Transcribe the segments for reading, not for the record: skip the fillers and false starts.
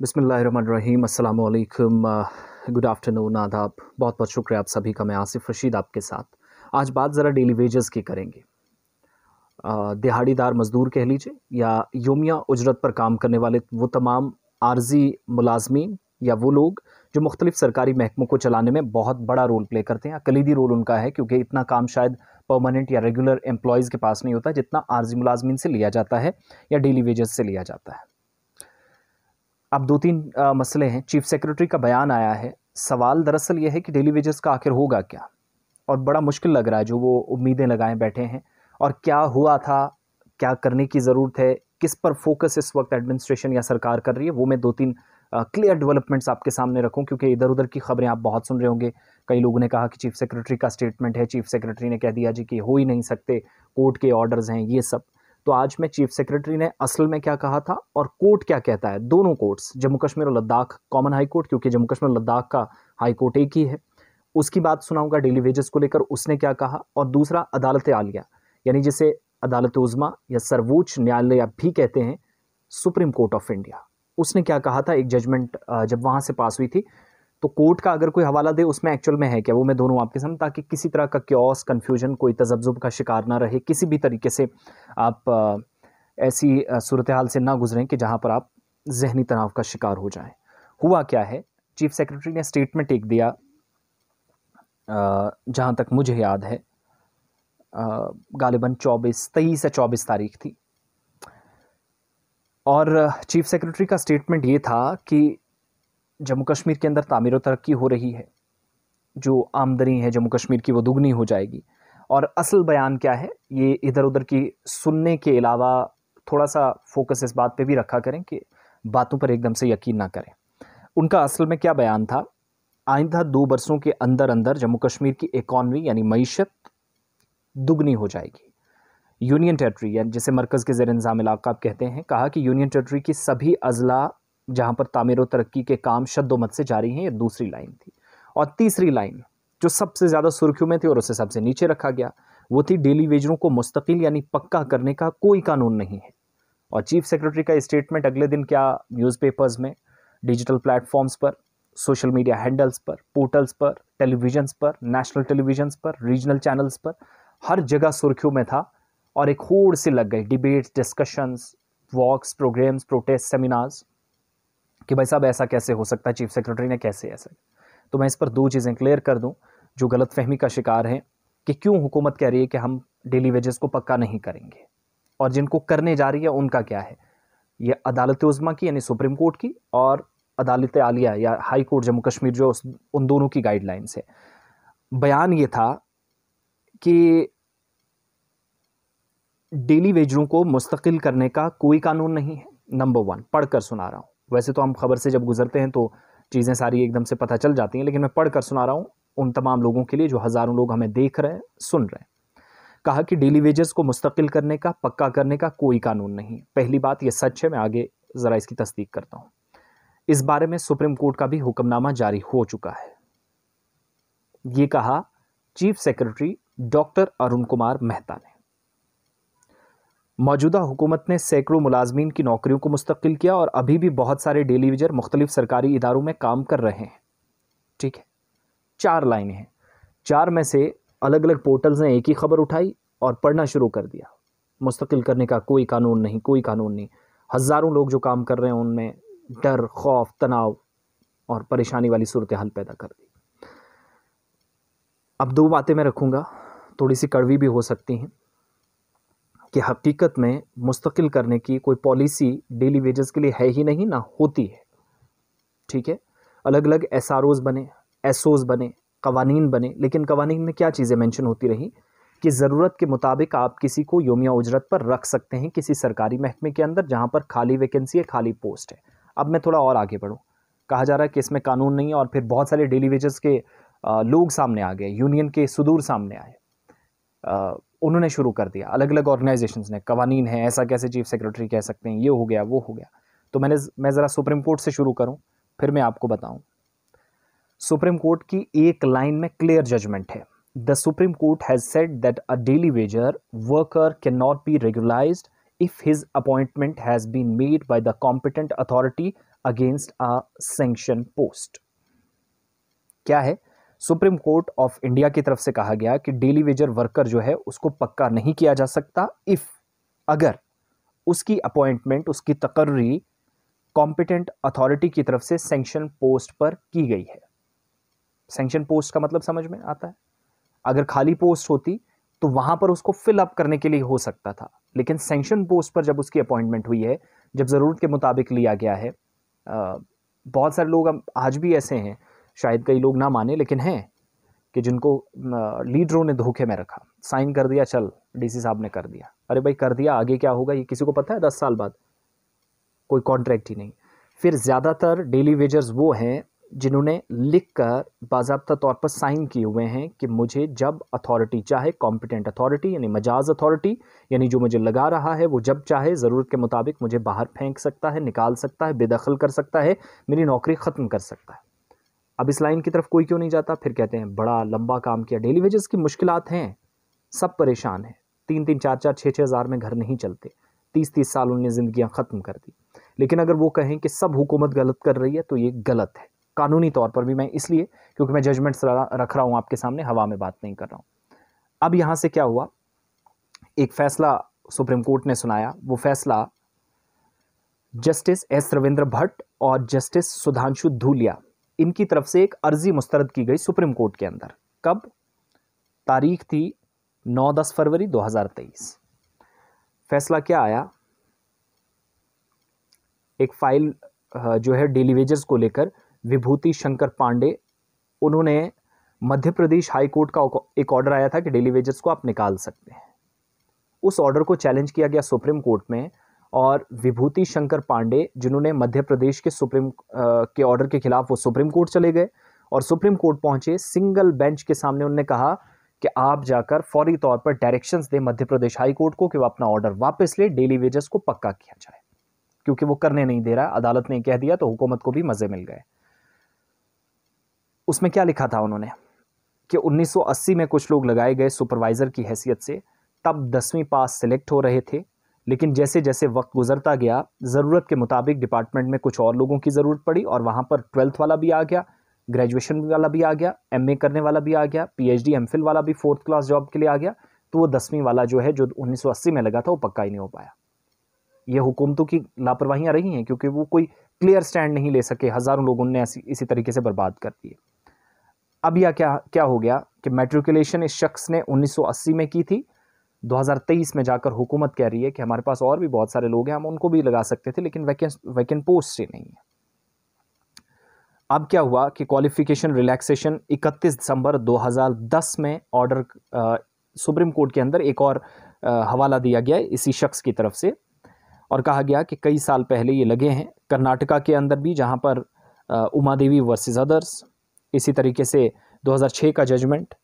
बिस्मिल्लाहिर्रहमानिर्रहीम, अस्सलाम वालेकुम, गुड आफ्टरनून, आदाब। बहुत बहुत शुक्रिया आप सभी का। मैं आसिफ रशीद आपके साथ। आज बात ज़रा डेली वेजेस की करेंगे। दिहाड़ीदार मज़दूर कह लीजिए या योमिया उजरत पर काम करने वाले वो तमाम आर्जी मुलाजमीन या वो लोग जो मुख्तलिफ सरकारी महकमों को चलाने में बहुत बड़ा रोल प्ले करते हैं। कलीदी रोल उनका है क्योंकि इतना काम शायद परमानेंट या रेगुलर एम्प्लॉयज़ के पास नहीं होता जितना आर्जी मुलाजमीन से लिया जाता है या डेली वेजेस से लिया जाता है। अब दो तीन मसले हैं। चीफ सेक्रेटरी का बयान आया है। सवाल दरअसल ये है कि डेली वेजेस का आखिर होगा क्या, और बड़ा मुश्किल लग रहा है जो वो उम्मीदें लगाए बैठे हैं। और क्या हुआ था, क्या करने की ज़रूरत है, किस पर फोकस इस वक्त एडमिनिस्ट्रेशन या सरकार कर रही है, वो मैं दो तीन क्लियर डेवलपमेंट्स आपके सामने रखूं, क्योंकि इधर उधर की खबरें आप बहुत सुन रहे होंगे। कई लोगों ने कहा कि चीफ सेक्रेटरी का स्टेटमेंट है, चीफ सेक्रेटरी ने कह दिया जी कि हो ही नहीं सकते, कोर्ट के ऑर्डर्स हैं, ये सब। तो आज मैं चीफ सेक्रेटरी ने असल में क्या कहा था और कोर्ट क्या कहता है, दोनों कोर्ट्स, जम्मू कश्मीर और लद्दाख कॉमन हाई कोर्ट, क्योंकि जम्मू कश्मीर और लद्दाख का हाई कोर्ट एक ही है, उसकी बात सुनाऊंगा डेली वेजेस को लेकर, उसने क्या कहा। और दूसरा अदालत आलिया, यानी जिसे अदालत उज़्मा या सर्वोच्च न्यायालय भी कहते हैं, सुप्रीम कोर्ट ऑफ इंडिया, उसने क्या कहा था। एक जजमेंट जब वहां से पास हुई थी, तो कोर्ट का अगर कोई हवाला दे उसमें एक्चुअल में है क्या, वो मैं दोनों आपके सामने, ताकि किसी तरह का क्योस, कन्फ्यूजन, कोई तजब्जुब का शिकार ना रहे, किसी भी तरीके से आप ऐसी सूरत हाल से ना गुजरें कि जहां पर आप जहनी तनाव का शिकार हो जाएं। हुआ क्या है, चीफ सेक्रेटरी ने स्टेटमेंट एक दिया, जहां तक मुझे याद है गालिबन 23 या 24 तारीख थी। और चीफ सेक्रेटरी का स्टेटमेंट ये था कि जम्मू कश्मीर के अंदर तामीर और तरक्की हो रही है, जो आमदनी है जम्मू कश्मीर की वो दुगनी हो जाएगी। और असल बयान क्या है, ये इधर उधर की सुनने के अलावा थोड़ा सा फोकस इस बात पे भी रखा करें कि बातों पर एकदम से यकीन ना करें। उनका असल में क्या बयान था, आइंदा 2 बरसों के अंदर अंदर जम्मू कश्मीर की इकॉनमी यानी मईशत दुगनी हो जाएगी। यूनियन टेरिटरी यानी जिसे मरकज़ के ज़ेर इंतज़ाम इलाका आप कहते हैं, कहा कि यूनियन टेरिटरी की सभी अजला जहां पर तामीर और तरक्की के काम शद्दोमत से जारी हैं, ये दूसरी लाइन थी। और तीसरी लाइन जो सबसे ज़्यादा सुर्खियों में थी और उसे सबसे नीचे रखा गया, वो थी डेली वेजरों को मुस्तकिल यानी पक्का करने का कोई कानून नहीं है। और चीफ सेक्रेटरी का स्टेटमेंट अगले दिन क्या न्यूज़पेपर्स में, डिजिटल प्लेटफॉर्म्स पर, सोशल मीडिया हैंडल्स पर, पोर्टल्स पर, टेलीविजन्स पर, नेशनल टेलीविजन्स पर, रीजनल चैनल्स पर, हर जगह सुर्खियों में था। और एक होड़ से लग गई डिबेट्स, डिस्कशंस, वॉक्स, प्रोग्राम्स, प्रोटेस्ट, सेमिनार्स, कि भाई साहब ऐसा कैसे हो सकता है, चीफ सेक्रेटरी ने कैसे ऐसा। तो मैं इस पर दो चीज़ें क्लियर कर दूं जो गलत फहमी का शिकार हैं कि क्यों हुकूमत कह रही है कि हम डेली वेजेस को पक्का नहीं करेंगे, और जिनको करने जा रही है उनका क्या है। ये अदालत उज़्मा की यानी सुप्रीम कोर्ट की और अदालत आलिया या हाई कोर्ट जम्मू कश्मीर जो उन दोनों की गाइडलाइंस है। बयान ये था कि डेली वेजरों को मुस्तकिल करने का कोई कानून नहीं है। नंबर 1 पढ़कर सुना रहा हूँ। वैसे तो हम खबर से जब गुजरते हैं तो चीज़ें सारी एकदम से पता चल जाती हैं, लेकिन मैं पढ़कर सुना रहा हूँ उन तमाम लोगों के लिए जो हज़ारों लोग हमें देख रहे हैं, सुन रहे हैं। कहा कि डेली वेजेस को मुस्तकिल करने का, पक्का करने का कोई कानून नहीं। पहली बात ये सच है, मैं आगे ज़रा इसकी तस्दीक करता हूँ। इस बारे में सुप्रीम कोर्ट का भी हुक्मनामा जारी हो चुका है। ये कहा chief secretary doctor Arun Kumar Mehta ने। मौजूदा हुकूमत ने सैकड़ों मुलाजमीन की नौकरियों को मुस्तकिल किया और अभी भी बहुत सारे डेली वेजर मुख्तलिफ सरकारी इदारों में काम कर रहे हैं। ठीक है, 4 लाइनें हैं, 4 में से अलग अलग पोर्टल्स ने एक ही खबर उठाई और पढ़ना शुरू कर दिया। मुस्तकिल करने का कोई कानून नहीं, कोई कानून नहीं। हज़ारों लोग जो काम कर रहे हैं उनमें डर, खौफ, तनाव और परेशानी वाली सूरत हाल पैदा कर दी। अब 2 बातें मैं रखूँगा, थोड़ी सी कड़वी भी हो सकती हैं, कि हकीकत में मुस्तकिल करने की कोई पॉलिसी डेली वेजेस के लिए है ही नहीं, ना होती है। ठीक है, अलग अलग एसआरओज बने, एसओज बने, कवानीन बने, लेकिन कवानीन में क्या चीज़ें मेंशन होती रही कि ज़रूरत के मुताबिक आप किसी को योमिया उजरत पर रख सकते हैं किसी सरकारी महकमे के अंदर जहां पर खाली वैकेंसी है, खाली पोस्ट है। अब मैं थोड़ा और आगे बढ़ूँ। कहा जा रहा है कि इसमें कानून नहीं है, और फिर बहुत सारे डेली वेजेस के लोग सामने आ गए, यूनियन के सुदूर सामने आए, उन्होंने शुरू कर दिया, अलग अलग ऑर्गेनाइजेशंस ने, कवानीन है, ऐसा कैसे चीफ सेक्रेटरी कह सकते हैं, ये हो गया, वो हो गया। तो मैं ज़रा सुप्रीम कोर्ट से शुरू करूं, फिर मैं आपको बताऊं। सुप्रीम कोर्ट की एक लाइन में क्लियर जजमेंट है। The supreme court has said that a daily wager worker can not be regularised if his appointment has been made by the competent authority against a sanction post। क्या है, supreme court of India की तरफ से कहा गया कि daily wager worker जो है उसको पक्का नहीं किया जा सकता इफ, अगर उसकी अपॉइंटमेंट, उसकी तकर्री कॉम्पिटेंट अथॉरिटी की तरफ से सैंक्शन पोस्ट पर की गई है। सैंक्शन पोस्ट का मतलब समझ में आता है, अगर खाली पोस्ट होती तो वहां पर उसको फिल अप करने के लिए हो सकता था, लेकिन सैंक्शन पोस्ट पर जब उसकी अपॉइंटमेंट हुई है, जब ज़रूरत के मुताबिक लिया गया है। बहुत सारे लोग आज भी ऐसे हैं, शायद कई लोग ना माने लेकिन हैं, कि जिनको लीडरों ने धोखे में रखा, साइन कर दिया, चल डीसी साहब ने कर दिया, अरे भाई कर दिया, आगे क्या होगा ये किसी को पता है? 10 साल बाद कोई कॉन्ट्रैक्ट ही नहीं। फिर ज़्यादातर डेली वेजर्स वो हैं जिन्होंने लिखकर बाज़ाब्ता तौर पर साइन किए हुए हैं कि मुझे जब अथॉरिटी चाहे, कॉम्पिटेंट अथॉरिटी यानी मजाज अथॉरिटी, यानी जो मुझे लगा रहा है वो जब चाहे ज़रूरत के मुताबिक मुझे बाहर फेंक सकता है, निकाल सकता है, बेदखल कर सकता है, मेरी नौकरी ख़त्म कर सकता है। अब इस लाइन की तरफ कोई क्यों नहीं जाता? फिर कहते हैं बड़ा लंबा काम किया। डेली वेजेस की मुश्किलात हैं, सब परेशान हैं, 3-3, 4-4, 6-6 हज़ार में घर नहीं चलते, 30-30 साल उन्होंने ज़िंदगियाँ ख़त्म कर दी। लेकिन अगर वो कहें कि सब हुकूमत गलत कर रही है तो ये गलत है कानूनी तौर पर भी। मैं इसलिए क्योंकि मैं जजमेंट्स रख रहा हूँ आपके सामने, हवा में बात नहीं कर रहा हूँ। अब यहाँ से क्या हुआ, एक फैसला सुप्रीम कोर्ट ने सुनाया। वो फैसला जस्टिस एस रविंद्र भट्ट और जस्टिस सुधांशु धूलिया, इनकी तरफ से एक अर्जी मुस्तरद की गई सुप्रीम कोर्ट के अंदर। कब? तारीख थी 9-10 फरवरी 2023। फैसला क्या आया, एक फाइल जो है डेली वेजर्स को लेकर, विभूति शंकर पांडे, उन्होंने मध्य प्रदेश हाई कोर्ट का एक ऑर्डर आया था कि डेली वेजर्स को आप निकाल सकते हैं। उस ऑर्डर को चैलेंज किया गया सुप्रीम कोर्ट में, और विभूति शंकर पांडे जिन्होंने मध्य प्रदेश के सुप्रीम के ऑर्डर के खिलाफ वो सुप्रीम कोर्ट चले गए और सुप्रीम कोर्ट पहुंचे। सिंगल बेंच के सामने उन्होंने कहा कि आप जाकर फौरी तौर पर डायरेक्शंस दें मध्य प्रदेश हाई कोर्ट को कि वो अपना ऑर्डर वापस ले, डेली वेजर्स को पक्का किया जाए, क्योंकि वो करने नहीं दे रहा। अदालत ने कह दिया तो हुकूमत को भी मजे मिल गए। उसमें क्या लिखा था उन्होंने कि 1980 में कुछ लोग लगाए गए सुपरवाइजर की हैसियत से, तब 10वीं पास सिलेक्ट हो रहे थे, लेकिन जैसे जैसे वक्त गुजरता गया ज़रूरत के मुताबिक डिपार्टमेंट में कुछ और लोगों की ज़रूरत पड़ी और वहाँ पर 12th वाला भी आ गया, ग्रेजुएशन वाला भी आ गया, MA करने वाला भी आ गया, PhD MPhil वाला भी 4th क्लास जॉब के लिए आ गया। तो वो 10वीं वाला जो है, जो 1980 में लगा था, वो पक्का ही नहीं हो पाया। ये हुकूमतों की लापरवाहियाँ रही हैं, क्योंकि वो कोई क्लियर स्टैंड नहीं ले सके, हज़ारों लोगों ने इसी तरीके से बर्बाद कर दिए। अब यह क्या हो गया कि मैट्रिकुलेशन इस शख्स ने 1980 में की थी, 2023 में जाकर हुकूमत कह रही है कि हमारे पास और भी बहुत सारे लोग हैं, हम उनको भी लगा सकते थे, लेकिन वैकेंट पोस्ट ही नहीं है। अब क्या हुआ कि क्वालिफिकेशन रिलैक्सेशन 31 दिसंबर 2010 में ऑर्डर सुप्रीम कोर्ट के अंदर एक और हवाला दिया गया इसी शख्स की तरफ से, और कहा गया कि कई साल पहले ये लगे हैं कर्नाटका के अंदर भी, जहां पर उमा देवी वर्सेस अदर्स, इसी तरीके से 2006 का जजमेंट,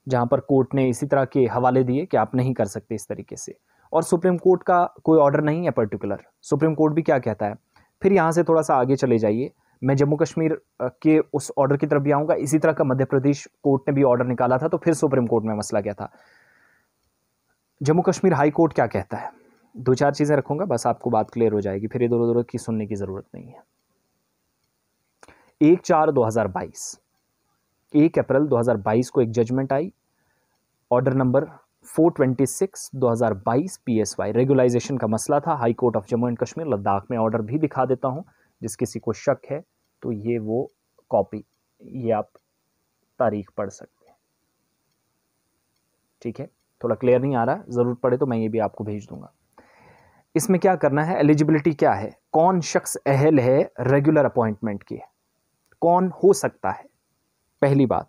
जहां पर कोर्ट ने इसी तरह के हवाले दिए कि आप नहीं कर सकते इस तरीके से। और सुप्रीम कोर्ट का कोई ऑर्डर नहीं है पर्टिकुलर, सुप्रीम कोर्ट भी क्या कहता है। फिर यहाँ से थोड़ा सा आगे चले जाइए, मैं जम्मू कश्मीर के उस ऑर्डर की तरफ भी आऊँगा। इसी तरह का मध्य प्रदेश कोर्ट ने भी ऑर्डर निकाला था, तो फिर सुप्रीम कोर्ट में मसला गया था। जम्मू कश्मीर हाई कोर्ट क्या कहता है, 2-4 चीज़ें रखूँगा, बस आपको बात क्लियर हो जाएगी, फिर इधर उधर की सुनने की ज़रूरत नहीं है। 1/4/2022, 1 अप्रैल 2022 को एक जजमेंट आई, ऑर्डर नंबर 426/2022 PSY, रेगुलाइजेशन का मसला था, high court of Jammu and Kashmir Ladakh में। ऑर्डर भी दिखा देता हूं, जिस किसी को शक है तो ये वो कॉपी, ये आप तारीख पढ़ सकते हैं। ठीक है, थोड़ा क्लियर नहीं आ रहा, ज़रूरत पड़े तो मैं ये भी आपको भेज दूंगा। इसमें क्या करना है, एलिजिबिलिटी क्या है, कौन शख्स अहल है रेगुलर अपॉइंटमेंट की, कौन हो सकता है। पहली बात,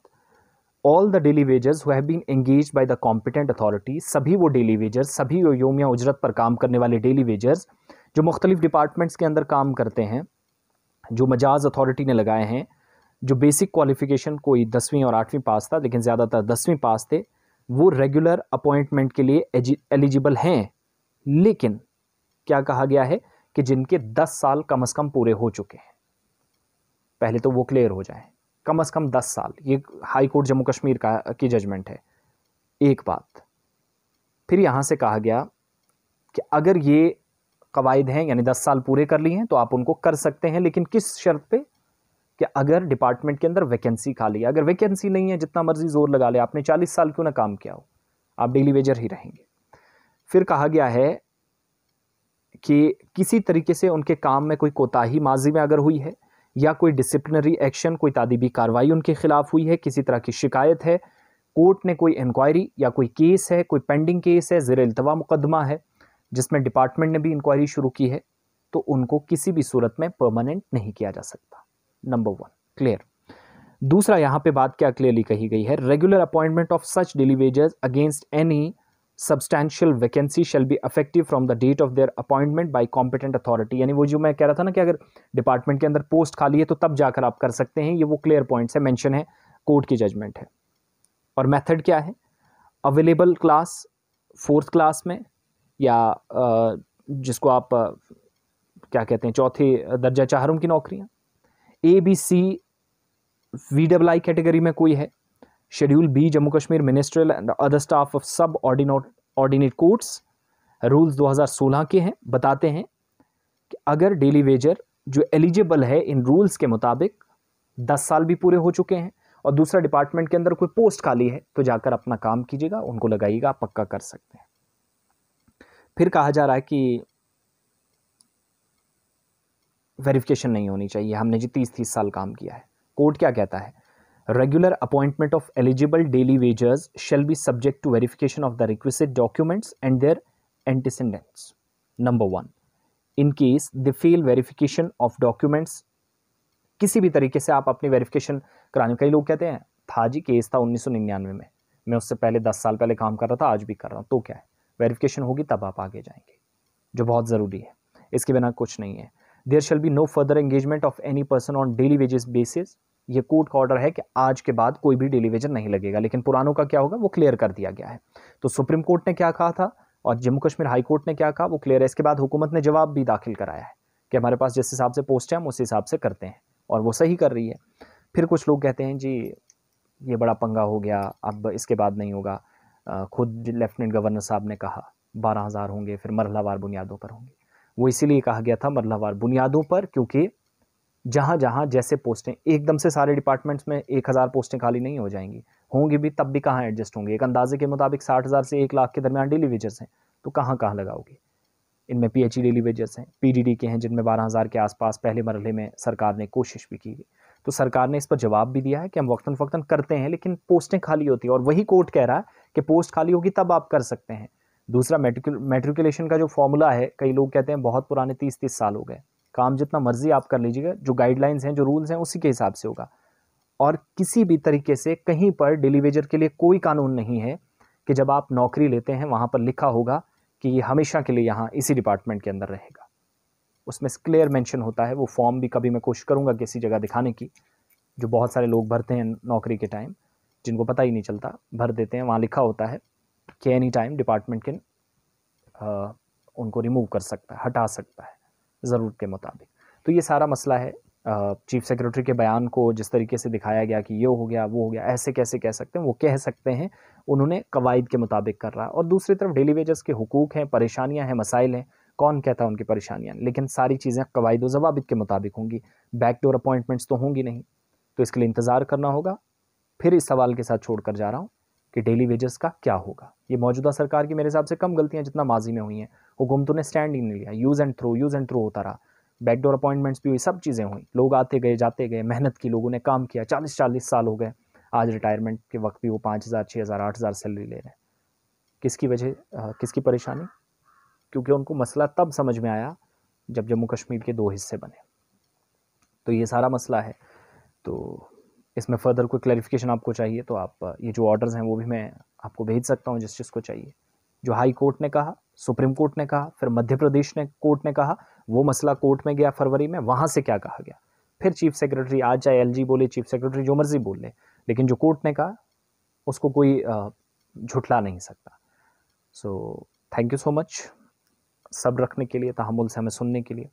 all the daily wagers who have been engaged by the competent authority, सभी वो डेली वेजर्स, सभी वो योमिया उजरत पर काम करने वाले डेली वेजर्स जो मुख्तलिफ डिपार्टमेंट्स के अंदर काम करते हैं, जो मजाज अथॉरिटी ने लगाए हैं, जो बेसिक क्वालिफिकेशन कोई 10वीं और 8वीं पास था, लेकिन ज़्यादातर 10वीं पास थे, वो रेगुलर अपॉइंटमेंट के लिए एलिजिबल हैं। लेकिन क्या कहा गया है कि जिनके 10 साल कम से कम पूरे हो चुके हैं, पहले तो वो क्लियर हो जाए, कम से कम 10 साल। ये हाई कोर्ट जम्मू कश्मीर की जजमेंट है। एक बात, फिर यहाँ से कहा गया कि अगर ये कवायद हैं यानी 10 साल पूरे कर लिए हैं तो आप उनको कर सकते हैं, लेकिन किस शर्त पे कि अगर डिपार्टमेंट के अंदर वैकेंसी खाली है। अगर वैकेंसी नहीं है, जितना मर्जी जोर लगा ले, आपने 40 साल क्यों ना काम किया हो, आप डेली वेजर ही रहेंगे। फिर कहा गया है कि किसी तरीके से उनके काम में कोई कोताही माजी में अगर हुई है, या कोई डिसिप्लिनरी एक्शन, कोई तादीबी कार्रवाई उनके खिलाफ हुई है, किसी तरह की शिकायत है, कोर्ट ने कोई इंक्वायरी या कोई केस है, कोई पेंडिंग केस है, ज़ेर इल्तवा मुकदमा है जिसमें डिपार्टमेंट ने भी इंक्वायरी शुरू की है, तो उनको किसी भी सूरत में परमानेंट नहीं किया जा सकता। Number 1 clear. दूसरा यहां पे बात क्या क्लियरली कही गई है, regular appointment of such daily wagers against any substantial vacancy shall be effective from the date of their appointment by competent authority. यानी वो जो मैं कह रहा था ना कि अगर डिपार्टमेंट के अंदर पोस्ट खाली है तो तब जाकर आप कर सकते हैं, ये वो क्लियर पॉइंट्स है, मेंशन है, कोर्ट की जजमेंट है। और मेथड क्या है, अवेलेबल क्लास 4th क्लास में, या जिसको आप क्या कहते हैं चौथे दर्जा चाहरुम की नौकरियां, ABC VII कैटेगरी में कोई है, schedule B Jammu Kashmir ministerial and other staff of सब ऑर्डिनेट कोर्ट्स, रूल्स 2016 के हैं, बताते हैं कि अगर डेली वेजर जो एलिजिबल है इन रूल्स के मुताबिक 10 साल भी पूरे हो चुके हैं और दूसरा डिपार्टमेंट के अंदर कोई पोस्ट खाली है, तो जाकर अपना काम कीजिएगा, उनको लगाइएगा, आप पक्का कर सकते हैं। फिर कहा जा रहा है कि वेरिफिकेशन नहीं होनी चाहिए, हमने जी 30 साल काम किया है। कोर्ट क्या कहता है, regular appointment of eligible daily wagers shall be subject to verification of the requisite documents and their antecedents. Number 1, in case they fail verification of documents, किसी भी तरीके से आप अपनी वेरिफिकेशन कराने, कई लोग कहते हैं था जी केस था 1999 में, मैं उससे पहले 10 साल पहले काम कर रहा था, आज भी कर रहा हूँ, तो क्या है, वेरिफिकेशन होगी तब आप आगे जाएंगे, जो बहुत ज़रूरी है, इसके बिना कुछ नहीं है। There shall be no further engagement of any person on daily wages basis, ये कोर्ट का ऑर्डर है कि आज के बाद कोई भी डेली वेजर नहीं लगेगा, लेकिन पुरानों का क्या होगा वो क्लियर कर दिया गया है। तो सुप्रीम कोर्ट ने क्या कहा था और जम्मू कश्मीर हाई कोर्ट ने क्या कहा वो क्लियर है। इसके बाद हुकूमत ने जवाब भी दाखिल कराया है कि हमारे पास जिस हिसाब से पोस्ट है हम उस हिसाब से करते हैं, और वो सही कर रही है। फिर कुछ लोग कहते हैं जी ये बड़ा पंगा हो गया, अब इसके बाद नहीं होगा, खुद लेफ्टिनेंट गवर्नर साहब ने कहा 12,000 होंगे, फिर मरहलावार बुनियादों पर होंगे। वो इसीलिए कहा गया था मरहलावार बुनियादों पर, क्योंकि जहाँ जहाँ जैसे पोस्टें, एकदम से सारे डिपार्टमेंट्स में 1,000 पोस्टें खाली नहीं हो जाएंगी, होंगी भी तब भी कहाँ एडजस्ट होंगे। एक अंदाजे के मुताबिक 60,000 से 1 लाख के दरमियान डेली वेजर्स हैं, तो कहाँ कहाँ लगाओगे। इनमें PHE डेली वेजर्स हैं, PDD के हैं जिनमें 12,000 के आसपास पहले मरहले में सरकार ने कोशिश भी की है। तो सरकार ने इस पर जवाब भी दिया है कि हम वक्तन फ़क्तन करते हैं, लेकिन पोस्टें खाली होती है, और वही कोर्ट कह रहा है कि पोस्ट खाली होगी तब आप कर सकते हैं। दूसरा मैट्रिकुलेशन का जो फॉर्मूला है, कई लोग कहते हैं बहुत पुराने 30 साल हो गए, काम जितना मर्जी आप कर लीजिएगा, जो गाइडलाइंस हैं जो रूल्स हैं उसी के हिसाब से होगा। और किसी भी तरीके से कहीं पर डेली वेजर के लिए कोई कानून नहीं है कि जब आप नौकरी लेते हैं वहाँ पर लिखा होगा कि ये हमेशा के लिए यहाँ इसी डिपार्टमेंट के अंदर रहेगा। उसमें क्लियर मेंशन होता है। वो फॉर्म भी कभी मैं कोशिश करूँगा किसी जगह दिखाने की, जो बहुत सारे लोग भरते हैं नौकरी के टाइम, जिनको पता ही नहीं चलता, भर देते हैं, वहाँ लिखा होता है कि एनी टाइम डिपार्टमेंट के उनको रिमूव कर सकता है, हटा सकता है ज़रूरत के मुताबिक। तो ये सारा मसला है। चीफ सेक्रेटरी के बयान को जिस तरीके से दिखाया गया कि ये हो गया वो हो गया, ऐसे कैसे कह सकते हैं, वो कह सकते हैं उन्होंने कवायद के मुताबिक कर रहा है। और दूसरी तरफ डेली वेजर्स के हुकूक हैं, परेशानियां हैं, मसाइल हैं, कौन कहता है उनकी परेशानियां, लेकिन सारी चीज़ें कवायद व ज़वाबित के मुताबिक होंगी, बैकडोर अपॉइंटमेंट्स तो होंगी नहीं। तो इसके लिए इंतज़ार करना होगा। फिर इस सवाल के साथ छोड़ कर जा रहा हूँ कि डेली वेजर्स का क्या होगा। ये मौजूदा सरकार की मेरे हिसाब से कम गलतियाँ जितना माजी में हुई हैं। हुकूमतों ने स्टैंड ही नहीं लिया, यूज़ एंड थ्रो होता रहा, बैकडोर अपॉइंटमेंट्स भी हुई, सब चीज़ें हुई, लोग आते गए जाते गए, मेहनत की, लोगों ने काम किया, 40-40 साल हो गए, आज रिटायरमेंट के वक्त भी वो 5,000 6,000 8,000 सैलरी ले रहे हैं। किसकी वजह, किसकी परेशानी? क्योंकि उनको मसला तब समझ में आया जब जम्मू कश्मीर के 2 हिस्से बने। तो ये सारा मसला है। तो इसमें फर्दर कोई क्लैरिफिकेशन आपको चाहिए तो आप ये जो ऑर्डर्स हैं वो भी मैं आपको भेज सकता हूँ, जिस चीज़ को चाहिए। जो हाई कोर्ट ने कहा, सुप्रीम कोर्ट ने कहा, फिर मध्य प्रदेश ने कोर्ट ने कहा, वो मसला कोर्ट में गया फरवरी में, वहाँ से क्या कहा गया, फिर चीफ सेक्रेटरी, आज चाहे LG बोले, चीफ सेक्रेटरी जो मर्जी बोल ले, लेकिन जो कोर्ट ने कहा उसको कोई झुठला नहीं सकता। So thank you so much सब रखने के लिए, तहम्मुल से हमें सुनने के लिए,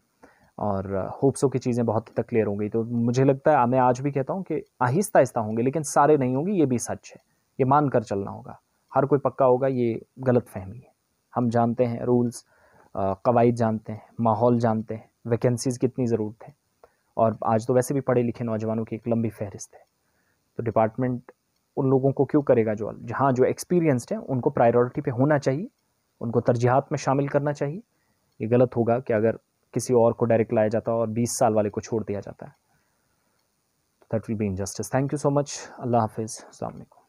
और होप सो की चीज़ें बहुत हद तक क्लियर हो गई। तो मुझे लगता है, मैं आज भी कहता हूँ कि आहिस्ता आहिस्ता होंगे, लेकिन सारे नहीं होंगे, ये भी सच है, ये मान कर चलना होगा। हर कोई पक्का होगा ये गलत फहमी है। हम जानते हैं रूल्स, कवायद जानते हैं, माहौल जानते हैं, वैकेंसीज़ कितनी ज़रूरत है, और आज तो वैसे भी पढ़े लिखे नौजवानों की एक लंबी फहरिस्त है। तो डिपार्टमेंट उन लोगों को क्यों करेगा जो जहाँ जो एक्सपीरियंस्ड हैं उनको प्रायोरिटी पे होना चाहिए, उनको तरजीहात में शामिल करना चाहिए। ये गलत होगा कि अगर किसी और को डायरेक्ट लाया जाता है और 20 साल वाले को छोड़ दिया जाता है। That will be injustice. Thank you so much. अल्लाह हाफिज़। अस्सलाम वालेकुम।